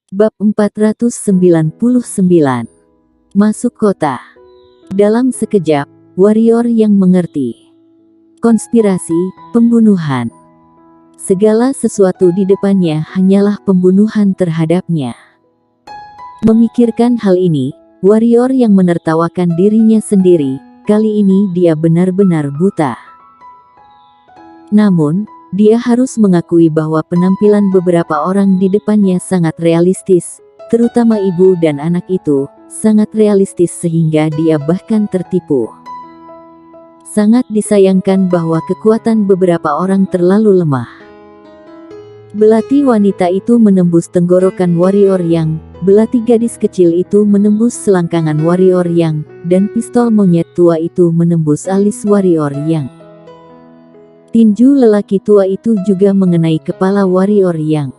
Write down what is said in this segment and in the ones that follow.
Bab 499. Masuk kota. Dalam sekejap, warrior yang mengerti. Konspirasi, pembunuhan. Segala sesuatu di depannya hanyalah pembunuhan terhadapnya. Memikirkan hal ini, warrior yang menertawakan dirinya sendiri, kali ini dia benar-benar buta. Namun, dia harus mengakui bahwa penampilan beberapa orang di depannya sangat realistis, terutama ibu dan anak itu, sangat realistis sehingga dia bahkan tertipu. Sangat disayangkan bahwa kekuatan beberapa orang terlalu lemah. Belati wanita itu menembus tenggorokan warrior yang, belati gadis kecil itu menembus selangkangan warrior yang, dan pistol monyet tua itu menembus alis warrior yang. Tinju lelaki tua itu juga mengenai kepala warrior yang.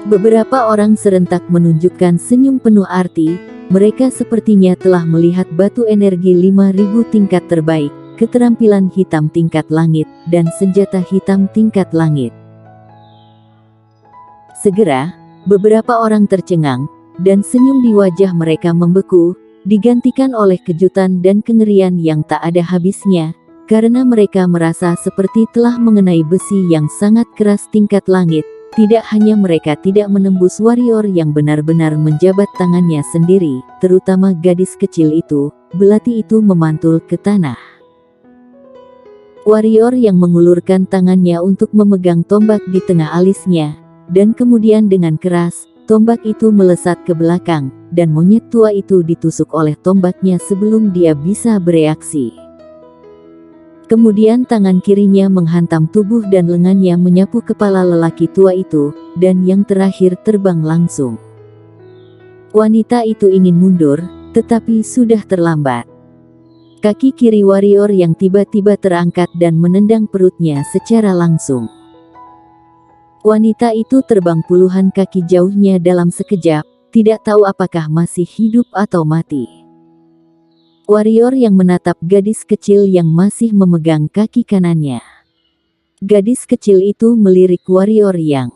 Beberapa orang serentak menunjukkan senyum penuh arti, mereka sepertinya telah melihat batu energi 5000 tingkat terbaik, keterampilan hitam tingkat langit, dan senjata hitam tingkat langit. Segera, beberapa orang tercengang, dan senyum di wajah mereka membeku, digantikan oleh kejutan dan kengerian yang tak ada habisnya. Karena mereka merasa seperti telah mengenai besi yang sangat keras tingkat langit, tidak hanya mereka tidak menembus warrior yang benar-benar menjabat tangannya sendiri, terutama gadis kecil itu, belati itu memantul ke tanah. Warrior yang mengulurkan tangannya untuk memegang tombak di tengah alisnya, dan kemudian dengan keras, tombak itu melesat ke belakang, dan monyet tua itu ditusuk oleh tombaknya sebelum dia bisa bereaksi. Kemudian tangan kirinya menghantam tubuh dan lengannya menyapu kepala lelaki tua itu, dan yang terakhir terbang langsung. Wanita itu ingin mundur, tetapi sudah terlambat. Kaki kiri warrior yang tiba-tiba terangkat dan menendang perutnya secara langsung. Wanita itu terbang puluhan kaki jauhnya dalam sekejap, tidak tahu apakah masih hidup atau mati. Warrior yang menatap gadis kecil yang masih memegang kaki kanannya. Gadis kecil itu melirik warrior yang.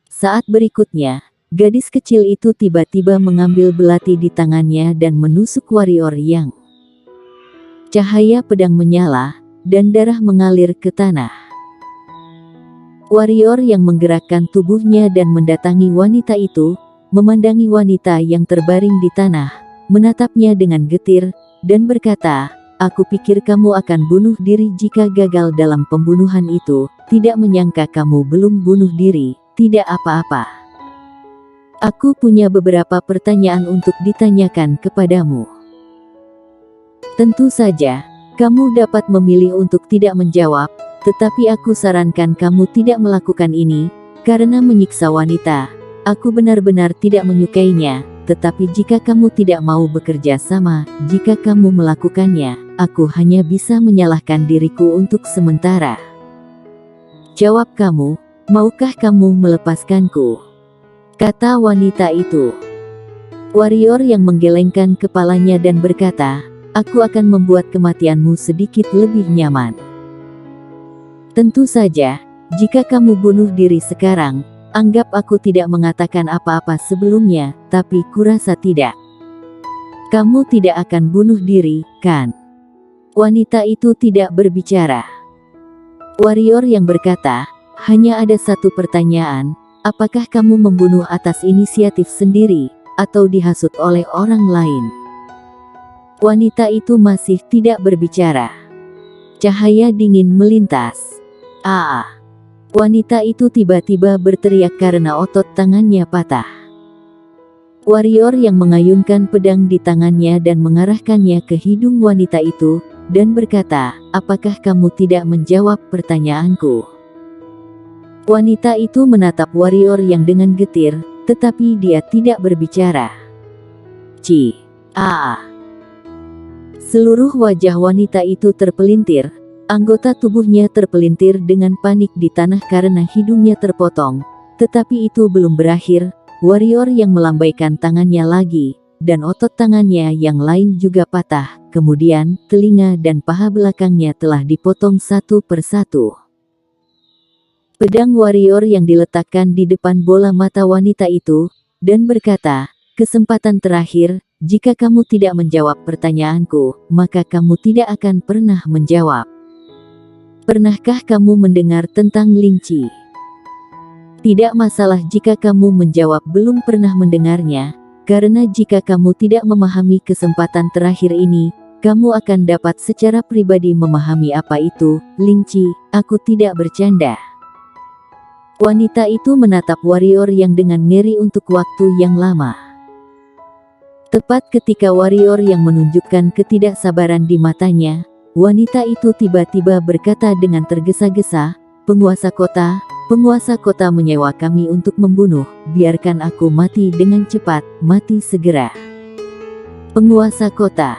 Saat berikutnya, gadis kecil itu tiba-tiba mengambil belati di tangannya dan menusuk warrior yang. Cahaya pedang menyala, dan darah mengalir ke tanah. Warrior yang menggerakkan tubuhnya dan mendatangi wanita itu, memandangi wanita yang terbaring di tanah, menatapnya dengan getir, dan berkata, "Aku pikir kamu akan bunuh diri jika gagal dalam pembunuhan itu, tidak menyangka kamu belum bunuh diri, tidak apa-apa. Aku punya beberapa pertanyaan untuk ditanyakan kepadamu. Tentu saja, kamu dapat memilih untuk tidak menjawab, tetapi aku sarankan kamu tidak melakukan ini, karena menyiksa wanita. Aku benar-benar tidak menyukainya. Tetapi jika kamu tidak mau bekerja sama, jika kamu melakukannya, aku hanya bisa menyalahkan diriku untuk sementara. Jawab kamu, maukah kamu melepaskanku?" Kata wanita itu. Warrior yang menggelengkan kepalanya dan berkata, "Aku akan membuat kematianmu sedikit lebih nyaman. Tentu saja, jika kamu bunuh diri sekarang, anggap aku tidak mengatakan apa-apa sebelumnya, tapi kurasa tidak. Kamu tidak akan bunuh diri, kan?" Wanita itu tidak berbicara. Warrior yang berkata, "Hanya ada satu pertanyaan, apakah kamu membunuh atas inisiatif sendiri, atau dihasut oleh orang lain?" Wanita itu masih tidak berbicara. Cahaya dingin melintas. Wanita itu tiba-tiba berteriak karena otot tangannya patah. Warrior yang mengayunkan pedang di tangannya dan mengarahkannya ke hidung wanita itu, dan berkata, "Apakah kamu tidak menjawab pertanyaanku?" Wanita itu menatap warrior yang dengan getir, tetapi dia tidak berbicara. Seluruh wajah wanita itu terpelintir. Anggota tubuhnya terpelintir dengan panik di tanah karena hidungnya terpotong. Tetapi itu belum berakhir, warrior yang melambaikan tangannya lagi, dan otot tangannya yang lain juga patah. Kemudian, telinga dan paha belakangnya telah dipotong satu persatu. pedang warrior yang diletakkan di depan bola mata wanita itu, dan berkata, "Kesempatan terakhir, jika kamu tidak menjawab pertanyaanku, maka kamu tidak akan pernah menjawab. Pernahkah kamu mendengar tentang Ling Qi? Tidak masalah jika kamu menjawab belum pernah mendengarnya, karena jika kamu tidak memahami kesempatan terakhir ini, kamu akan dapat secara pribadi memahami apa itu, Ling Qi, aku tidak bercanda." Wanita itu menatap warrior yang dengan ngeri untuk waktu yang lama. Tepat ketika warrior yang menunjukkan ketidaksabaran di matanya, wanita itu tiba-tiba berkata dengan tergesa-gesa, penguasa kota menyewa kami untuk membunuh, biarkan aku mati dengan cepat, mati segera." Penguasa kota.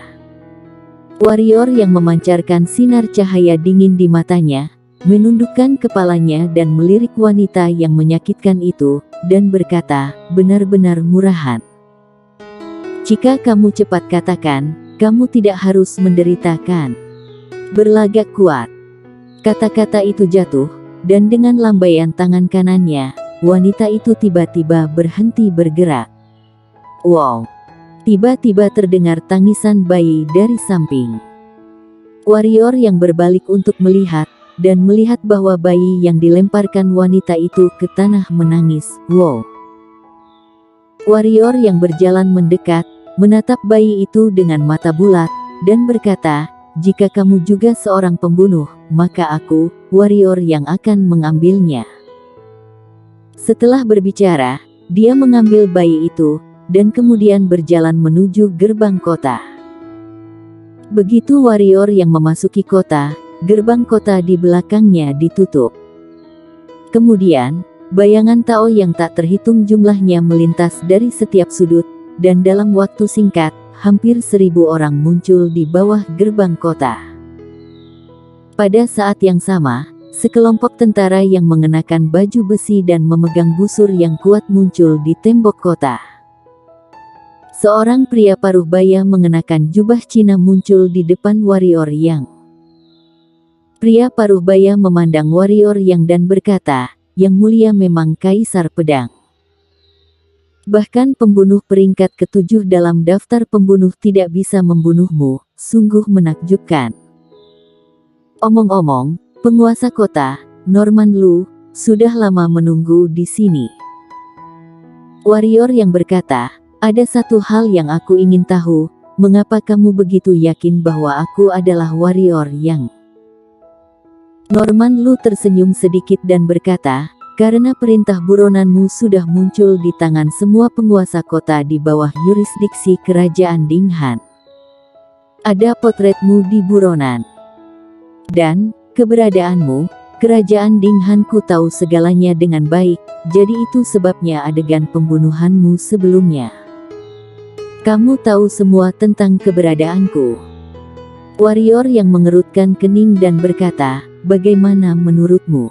Warrior yang memancarkan sinar cahaya dingin di matanya, menundukkan kepalanya dan melirik wanita yang menyakitkan itu, dan berkata, "Benar-benar murahan. Jika kamu cepat katakan, kamu tidak harus menderitakan. Berlagak kuat." Kata-kata itu jatuh, dan dengan lambaian tangan kanannya, wanita itu tiba-tiba berhenti bergerak. Wow! Tiba-tiba terdengar tangisan bayi dari samping. Warrior yang berbalik untuk melihat, dan melihat bahwa bayi yang dilemparkan wanita itu ke tanah menangis. Wow! Warrior yang berjalan mendekat, menatap bayi itu dengan mata bulat, dan berkata, "Jika kamu juga seorang pembunuh, maka aku, warrior yang akan mengambilnya." Setelah berbicara, dia mengambil bayi itu, dan kemudian berjalan menuju gerbang kota. Begitu warrior yang memasuki kota, gerbang kota di belakangnya ditutup. Kemudian, bayangan Tao yang tak terhitung jumlahnya melintas dari setiap sudut, dan dalam waktu singkat, hampir 1000 orang muncul di bawah gerbang kota. Pada saat yang sama, sekelompok tentara yang mengenakan baju besi dan memegang busur yang kuat muncul di tembok kota. Seorang pria paruh baya mengenakan jubah Cina muncul di depan warrior yang. Pria paruh baya memandang warrior yang dan berkata, "Yang mulia memang Kaisar Pedang. Bahkan pembunuh peringkat ke-7 dalam daftar pembunuh tidak bisa membunuhmu, sungguh menakjubkan." Omong-omong, penguasa kota, Norman Lu, sudah lama menunggu di sini. Warrior yang berkata, "Ada satu hal yang aku ingin tahu, mengapa kamu begitu yakin bahwa aku adalah warrior yang..." Norman Lu tersenyum sedikit dan berkata, "Karena perintah buronanmu sudah muncul di tangan semua penguasa kota di bawah yurisdiksi kerajaan Dinghan. Ada potretmu di buronan. Dan, keberadaanmu, kerajaan Dinghan ku tahu segalanya dengan baik, jadi itu sebabnya adegan pembunuhanmu sebelumnya. Kamu tahu semua tentang keberadaanku." Warrior yang mengerutkan kening dan berkata, "Bagaimana menurutmu?"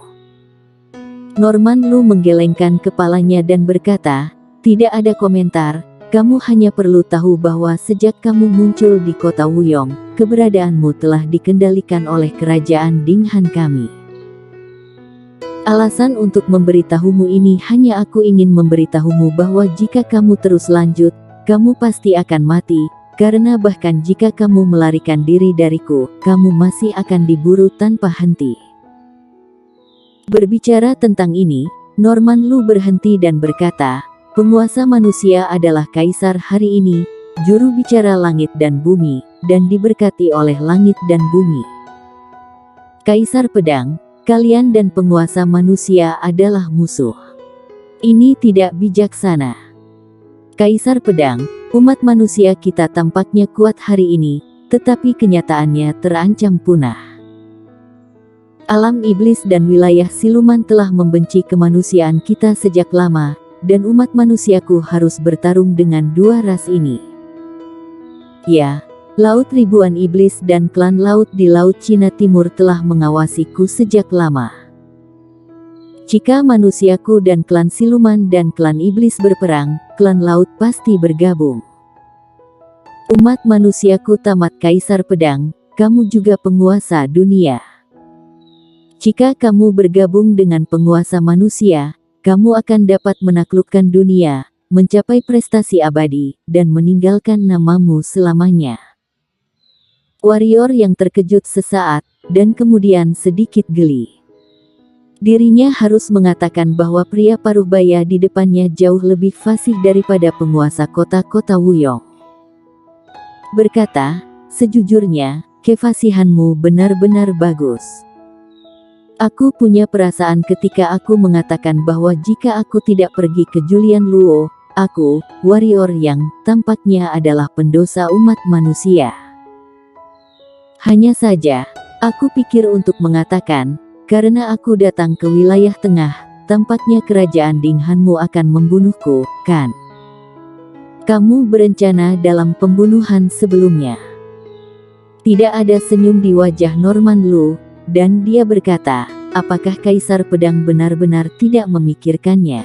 Norman Lu menggelengkan kepalanya dan berkata, "Tidak ada komentar, kamu hanya perlu tahu bahwa sejak kamu muncul di kota Wuyong, keberadaanmu telah dikendalikan oleh kerajaan Dinghan kami. Alasan untuk memberitahumu ini hanya aku ingin memberitahumu bahwa jika kamu terus lanjut, kamu pasti akan mati, karena bahkan jika kamu melarikan diri dariku, kamu masih akan diburu tanpa henti." Berbicara tentang ini, Norman Lu berhenti dan berkata, "Penguasa manusia adalah kaisar hari ini, juru bicara langit dan bumi, dan diberkati oleh langit dan bumi. Kaisar Pedang, kalian dan penguasa manusia adalah musuh. Ini tidak bijaksana. Kaisar Pedang, umat manusia kita tampaknya kuat hari ini, tetapi kenyataannya terancam punah. Alam iblis dan wilayah siluman telah membenci kemanusiaan kita sejak lama, dan umat manusiaku harus bertarung dengan dua ras ini. Ya, Laut ribuan iblis dan klan laut di Laut Cina Timur telah mengawasiku sejak lama. Jika manusiaku dan klan siluman dan klan iblis berperang, klan laut pasti bergabung. Umat manusiaku tamat Kaisar Pedang, kamu juga penguasa dunia. Jika kamu bergabung dengan penguasa manusia, kamu akan dapat menaklukkan dunia, mencapai prestasi abadi, dan meninggalkan namamu selamanya. Warrior yang terkejut sesaat, dan kemudian sedikit geli. Dirinya harus mengatakan bahwa pria parubaya di depannya jauh lebih fasih daripada penguasa kota-kota Wuyong. Berkata, sejujurnya, kefasihanmu benar-benar bagus. Aku punya perasaan ketika aku mengatakan bahwa jika aku tidak pergi ke Julian Luo, aku, warrior yang tampaknya adalah pendosa umat manusia. Hanya saja, aku pikir untuk mengatakan, karena aku datang ke wilayah tengah, tampaknya kerajaan Dinghanmu akan membunuhku, kan? Kamu berencana dalam pembunuhan sebelumnya. Tidak ada senyum di wajah Norman Lu, dan dia berkata, apakah Kaisar Pedang benar-benar tidak memikirkannya?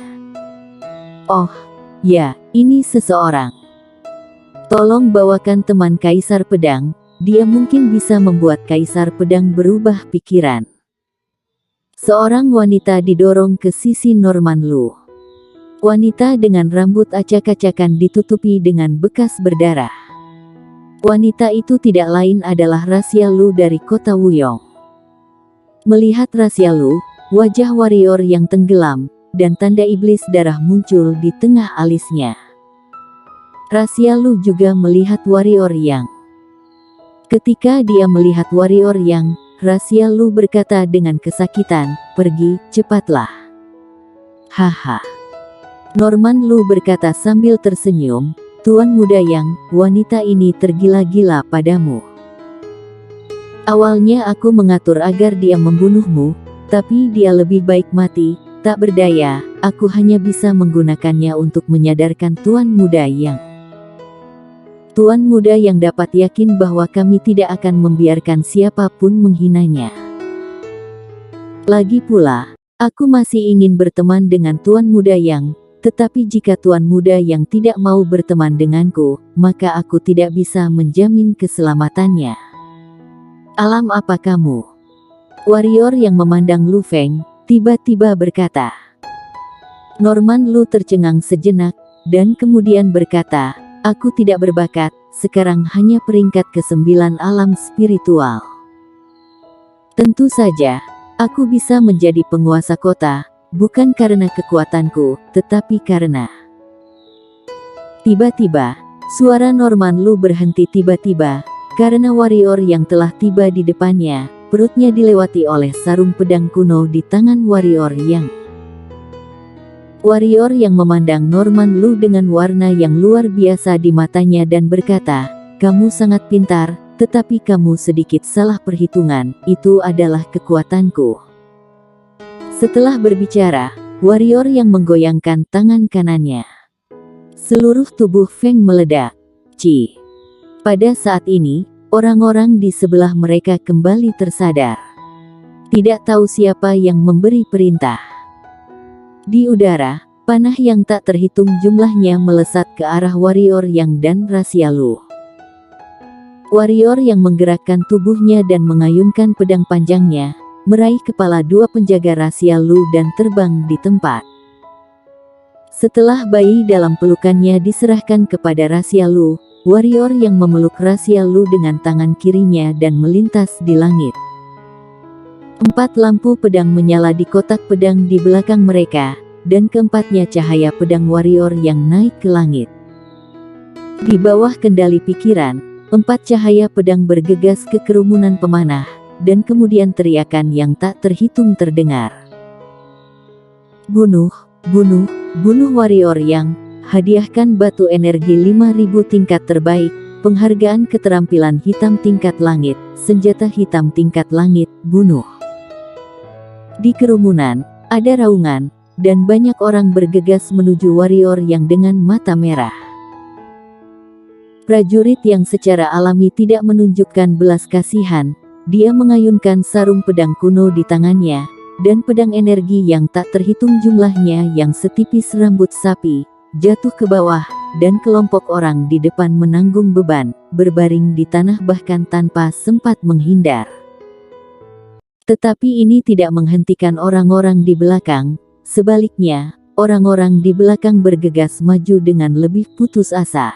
Oh, ya, ini seseorang. Tolong bawakan teman Kaisar Pedang, dia mungkin bisa membuat Kaisar Pedang berubah pikiran. Seorang wanita didorong ke sisi Norman Lu. Wanita dengan rambut acak-acakan ditutupi dengan bekas berdarah. Wanita itu tidak lain adalah Rasia Lu dari kota Wuyong. Melihat Rasia Lu, wajah warrior yang tenggelam, dan tanda iblis darah muncul di tengah alisnya. Rasia Lu juga melihat warrior yang. Ketika dia melihat warrior yang, Rasia Lu berkata dengan kesakitan, pergi, cepatlah. Haha. Norman Lu berkata sambil tersenyum, Tuan muda yang, wanita ini tergila-gila padamu. Awalnya aku mengatur agar dia membunuhmu, tapi dia lebih baik mati, tak berdaya, aku hanya bisa menggunakannya untuk menyadarkan Tuan muda yang. Tuan muda yang dapat yakin bahwa kami tidak akan membiarkan siapapun menghinanya. Lagi pula, aku masih ingin berteman dengan Tuan muda yang, tetapi jika Tuan muda yang tidak mau berteman denganku, maka aku tidak bisa menjamin keselamatannya. Alam apa kamu? Warrior yang memandang Lu Feng, tiba-tiba berkata. Norman Lu tercengang sejenak, dan kemudian berkata, aku tidak berbakat, sekarang hanya peringkat ke-9 alam spiritual. Tentu saja, aku bisa menjadi penguasa kota, bukan karena kekuatanku, tetapi karena. Tiba-tiba, suara Norman Lu berhenti tiba-tiba, karena warrior yang telah tiba di depannya, perutnya dilewati oleh sarung pedang kuno di tangan warrior yang. Warrior yang memandang Norman Lu dengan warna yang luar biasa di matanya dan berkata, kamu sangat pintar, tetapi kamu sedikit salah perhitungan, itu adalah kekuatanku. Setelah berbicara, warrior yang menggoyangkan tangan kanannya. Seluruh tubuh Feng meledak. Ci. Pada saat ini, orang-orang di sebelah mereka kembali tersadar. Tidak tahu siapa yang memberi perintah. Di udara, panah yang tak terhitung jumlahnya melesat ke arah warrior yang dan Rasia Lu. Warrior yang menggerakkan tubuhnya dan mengayunkan pedang panjangnya, meraih kepala dua penjaga Rasia Lu dan terbang di tempat. Setelah bayi dalam pelukannya diserahkan kepada Rasia Lu, warrior yang memeluk Rasia Lu dengan tangan kirinya dan melintas di langit. 4 lampu pedang menyala di kotak pedang di belakang mereka, dan keempatnya cahaya pedang warrior yang naik ke langit. Di bawah kendali pikiran, 4 cahaya pedang bergegas ke kerumunan pemanah, dan kemudian teriakan yang tak terhitung terdengar. Bunuh, bunuh, bunuh warrior yang. Hadiahkan batu energi 5000 tingkat terbaik, penghargaan keterampilan hitam tingkat langit, senjata hitam tingkat langit, bunuh. Di kerumunan, ada raungan, dan banyak orang bergegas menuju warrior yang dengan mata merah. Prajurit yang secara alami tidak menunjukkan belas kasihan, dia mengayunkan sarung pedang kuno di tangannya, dan pedang energi yang tak terhitung jumlahnya yang setipis rambut sapi, jatuh ke bawah, dan kelompok orang di depan menanggung beban, berbaring di tanah bahkan tanpa sempat menghindar. Tetapi ini tidak menghentikan orang-orang di belakang, sebaliknya, orang-orang di belakang bergegas maju dengan lebih putus asa.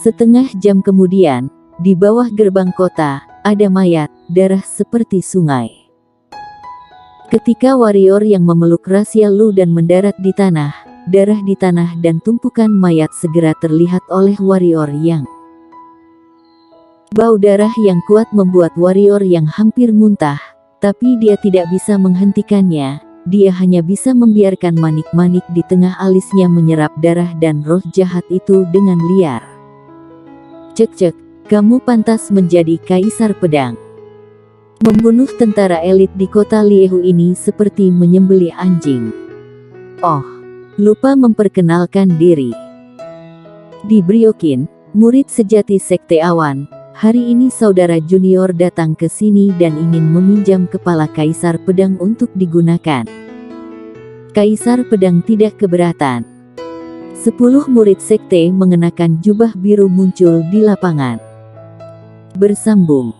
Setengah jam kemudian, di bawah gerbang kota, ada mayat, darah seperti sungai. Ketika warrior yang memeluk Rasia Lu dan mendarat di tanah, darah di tanah dan tumpukan mayat segera terlihat oleh warrior yang. Bau darah yang kuat membuat warrior yang hampir muntah, tapi dia tidak bisa menghentikannya, dia hanya bisa membiarkan manik-manik di tengah alisnya menyerap darah dan roh jahat itu dengan liar. Cek-cek, kamu pantas menjadi kaisar pedang. Membunuh tentara elit di kota Liehu ini seperti menyembelih anjing. Oh, lupa memperkenalkan diri. Di Briokin, murid sejati Sekte Awan, hari ini saudara junior datang ke sini dan ingin meminjam kepala kaisar pedang untuk digunakan. Kaisar pedang tidak keberatan. 10 murid sekte mengenakan jubah biru muncul di lapangan. Bersambung.